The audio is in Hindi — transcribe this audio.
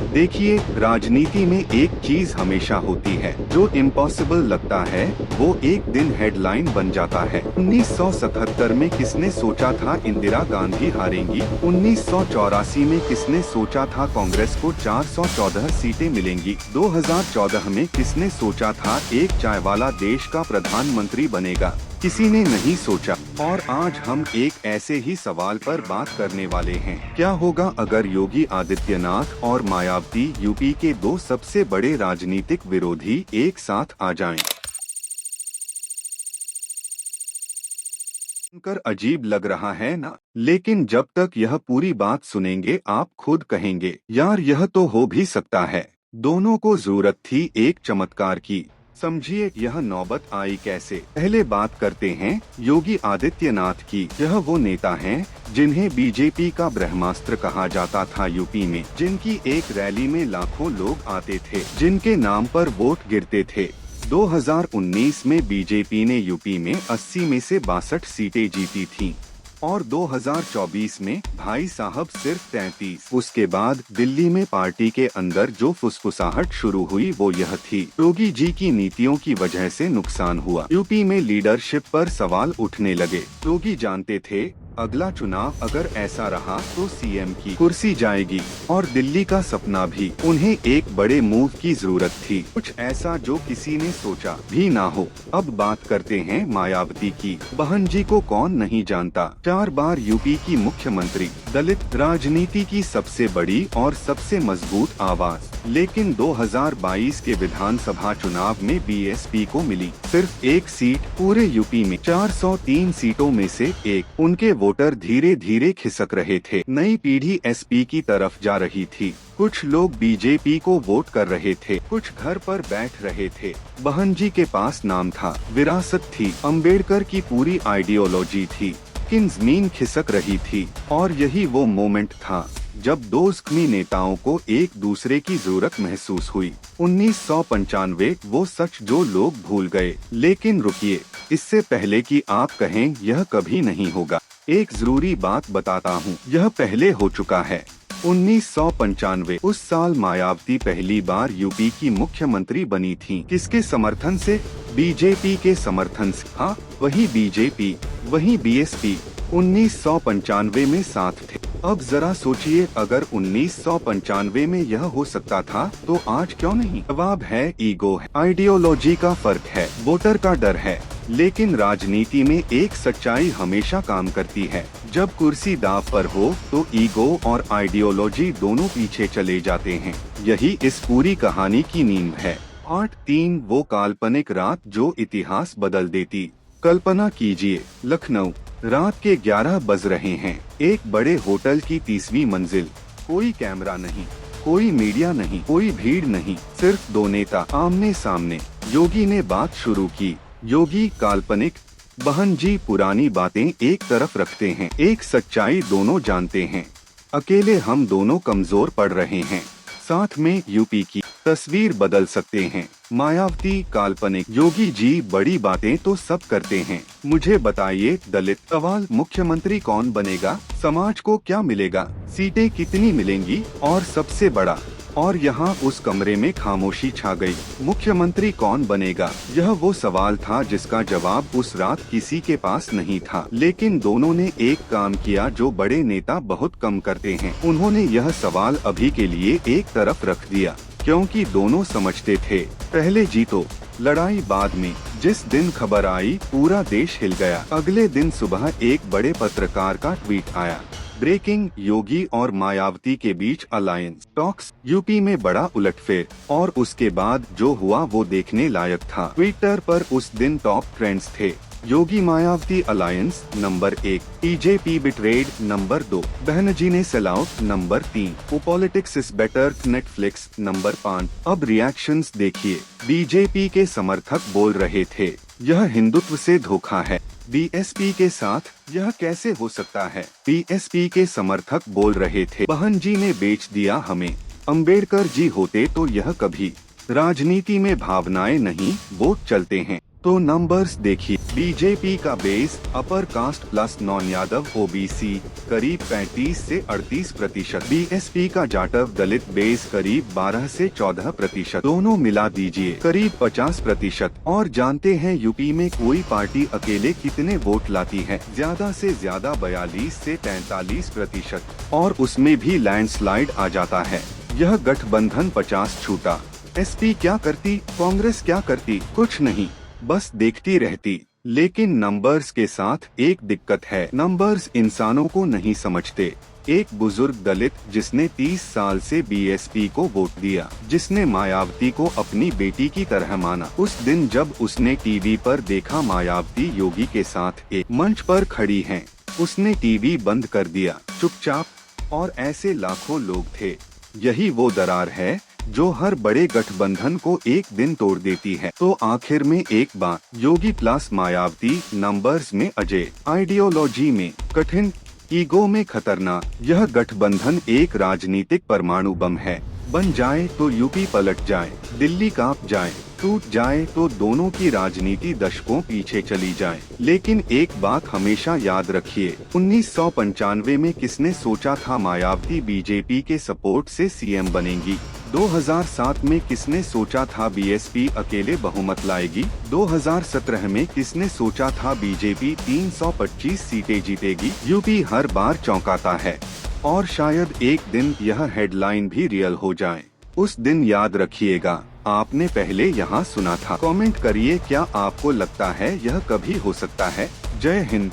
देखिए, राजनीति में एक चीज हमेशा होती है, जो इम्पॉसिबल लगता है वो एक दिन हेडलाइन बन जाता है। 1977 में किसने सोचा था इंदिरा गांधी हारेंगी? 1984 में किसने सोचा था कांग्रेस को 414 सीटें मिलेंगी? 2014 में किसने सोचा था एक चाय वाला देश का प्रधानमंत्री बनेगा? किसी ने नहीं सोचा। और आज हम एक ऐसे ही सवाल पर बात करने वाले हैं। क्या होगा अगर योगी आदित्यनाथ और मायावती, यूपी के दो सबसे बड़े राजनीतिक विरोधी, एक साथ आ जाएं? सुनकर अजीब लग रहा है ना? लेकिन जब तक यह पूरी बात सुनेंगे आप खुद कहेंगे, यार यह तो हो भी सकता है। दोनों को जरूरत थी एक चमत्कार की। समझिए यह नौबत आई कैसे। पहले बात करते हैं योगी आदित्यनाथ की। यह वो नेता हैं जिन्हें बीजेपी का ब्रह्मास्त्र कहा जाता था यूपी में, जिनकी एक रैली में लाखों लोग आते थे, जिनके नाम पर वोट गिरते थे। 2019 में बीजेपी ने यूपी में 80 में से 62 सीटें जीती थीं। और 2024 में भाई साहब सिर्फ 33। उसके बाद दिल्ली में पार्टी के अंदर जो फुसफुसाहट शुरू हुई वो यह थी, योगी जी की नीतियों की वजह से नुकसान हुआ। यूपी में लीडरशिप पर सवाल उठने लगे। योगी जानते थे अगला चुनाव अगर ऐसा रहा तो सीएम की कुर्सी जाएगी और दिल्ली का सपना भी। उन्हें एक बड़े मूव की जरूरत थी, कुछ ऐसा जो किसी ने सोचा भी ना हो। अब बात करते हैं मायावती की। बहन जी को कौन नहीं जानता, 4 बार यूपी की मुख्यमंत्री, दलित राजनीति की सबसे बड़ी और सबसे मजबूत आवाज। लेकिन 2022 के विधानसभा चुनाव में बीएसपी को मिली सिर्फ एक सीट पूरे यूपी में। 403 सीटों में से एक। उनके वोटर धीरे धीरे खिसक रहे थे। नई पीढ़ी एसपी की तरफ जा रही थी। कुछ लोग बीजेपी को वोट कर रहे थे, कुछ घर पर बैठ रहे थे। बहन जी के पास नाम था, विरासत थी, अंबेडकर की पूरी आइडियोलॉजी थी, किन जमीन खिसक रही थी। और यही वो मोमेंट था जब दो जख्मी नेताओं को एक दूसरे की जरूरत महसूस हुई। 1995 वो सच जो लोग भूल गए। लेकिन रुकिए, इससे पहले कि आप कहें यह कभी नहीं होगा, एक जरूरी बात बताता हूँ, यह पहले हो चुका है। 1995 उस साल मायावती पहली बार यूपी की मुख्यमंत्री बनी थी। किसके समर्थन से? बीजेपी के समर्थन से। हाँ, वही बीजेपी, वही बीएसपी 1995 में साथ थे। अब जरा सोचिए, अगर 1995 में यह हो सकता था तो आज क्यों नहीं? जवाब है ईगो है, आइडियोलॉजी का फर्क है, वोटर का डर है। लेकिन राजनीति में एक सच्चाई हमेशा काम करती है। जब कुर्सी दांव पर हो तो ईगो और आइडियोलॉजी दोनों पीछे चले जाते हैं। यही इस पूरी कहानी की नींव है। 8/3 वो काल्पनिक रात जो इतिहास बदल देती। कल्पना कीजिए, लखनऊ, रात के 11 बज रहे हैं। एक बड़े होटल की 30वीं मंजिल। कोई कैमरा नहीं, कोई मीडिया नहीं, कोई भीड़ नहीं, सिर्फ दो नेता आमने सामने। योगी ने बात शुरू की। योगी काल्पनिक, बहन जी पुरानी बातें एक तरफ रखते हैं। एक सच्चाई दोनों जानते हैं, अकेले हम दोनों कमजोर पड़ रहे हैं, साथ में यूपी की तस्वीर बदल सकते हैं। मायावती काल्पनिक, योगी जी बड़ी बातें तो सब करते हैं, मुझे बताइए दलित सवाल, मुख्यमंत्री कौन बनेगा, समाज को क्या मिलेगा, सीटें कितनी मिलेंगी, और सबसे बड़ा। और यहाँ उस कमरे में खामोशी छा गई। मुख्यमंत्री कौन बनेगा, यह वो सवाल था जिसका जवाब उस रात किसी के पास नहीं था। लेकिन दोनों ने एक काम किया जो बड़े नेता बहुत कम करते हैं। उन्होंने यह सवाल अभी के लिए एक तरफ रख दिया, क्योंकि दोनों समझते थे पहले जीतो, लड़ाई बाद में। जिस दिन खबर आई पूरा देश हिल गया। अगले दिन सुबह एक बड़े पत्रकार का ट्वीट आया, ब्रेकिंग, योगी और मायावती के बीच अलायंस टॉक्स। यूपी में बड़ा उलटफेर। और उसके बाद जो हुआ वो देखने लायक था। ट्विटर पर उस दिन टॉप ट्रेंड्स थे, Yogi Mayawati alliance number 1, BJP betrayed number 2, Behen ji ने sell out number 3, politics is better Netflix number 5। अब रिएक्शंस देखिए। बीजेपी के समर्थक बोल रहे थे यह हिंदुत्व से धोखा है, बीएसपी के साथ यह कैसे हो सकता है। बीएसपी के समर्थक बोल रहे थे बहन जी ने बेच दिया हमें, अंबेडकर जी होते तो यह कभी। राजनीति में भावनाएं नहीं, वोट चलते हैं। तो नंबर्स देखिए। बीजेपी का base upper caste plus non Yadav OBC करीब 35 से 38%, बीएसपी का जाटव दलित बेस करीब 12 से 14%, दोनों मिला दीजिए करीब 50%। और जानते हैं यूपी में कोई पार्टी अकेले कितने वोट लाती है? ज्यादा से ज्यादा 42 से 43%, और उसमें भी लैंडस्लाइड आ जाता है। यह गठबंधन 50 छूटा। एसपी क्या करती, कांग्रेस क्या करती? कुछ नहीं, बस देखती रहती। लेकिन नंबर्स के साथ एक दिक्कत है, नंबर्स इंसानों को नहीं समझते। एक बुजुर्ग दलित जिसने 30 साल से बीएसपी को वोट दिया, जिसने मायावती को अपनी बेटी की तरह माना, उस दिन जब उसने टीवी पर देखा मायावती योगी के साथ एक मंच पर खड़ी हैं, उसने टीवी बंद कर दिया चुपचाप। और ऐसे लाखों लोग थे। यही वो दरार है जो हर बड़े गठबंधन को एक दिन तोड़ देती है। तो आखिर में एक बात, योगी प्लस मायावती, नंबर्स में अजय, आइडियोलॉजी में कठिन, ईगो में खतरनाक। यह गठबंधन एक राजनीतिक परमाणु बम है। बन जाए तो यूपी पलट जाए, दिल्ली कांप जाए, टूट जाए तो दोनों की राजनीति दशकों पीछे चली जाए। लेकिन एक बात हमेशा याद रखिए, 1995 में किसने सोचा था मायावती बीजेपी के सपोर्ट से सीएम बनेंगी? 2007 में किसने सोचा था बीएसपी अकेले बहुमत लाएगी? 2017 में किसने सोचा था बीजेपी 325 सीटें जीतेगी? यूपी हर बार चौंकाता है, और शायद एक दिन यह हेडलाइन भी रियल हो जाए। उस दिन याद रखिएगा, आपने पहले यहाँ सुना था। कमेंट करिए, क्या आपको लगता है यह कभी हो सकता है? जय हिंद।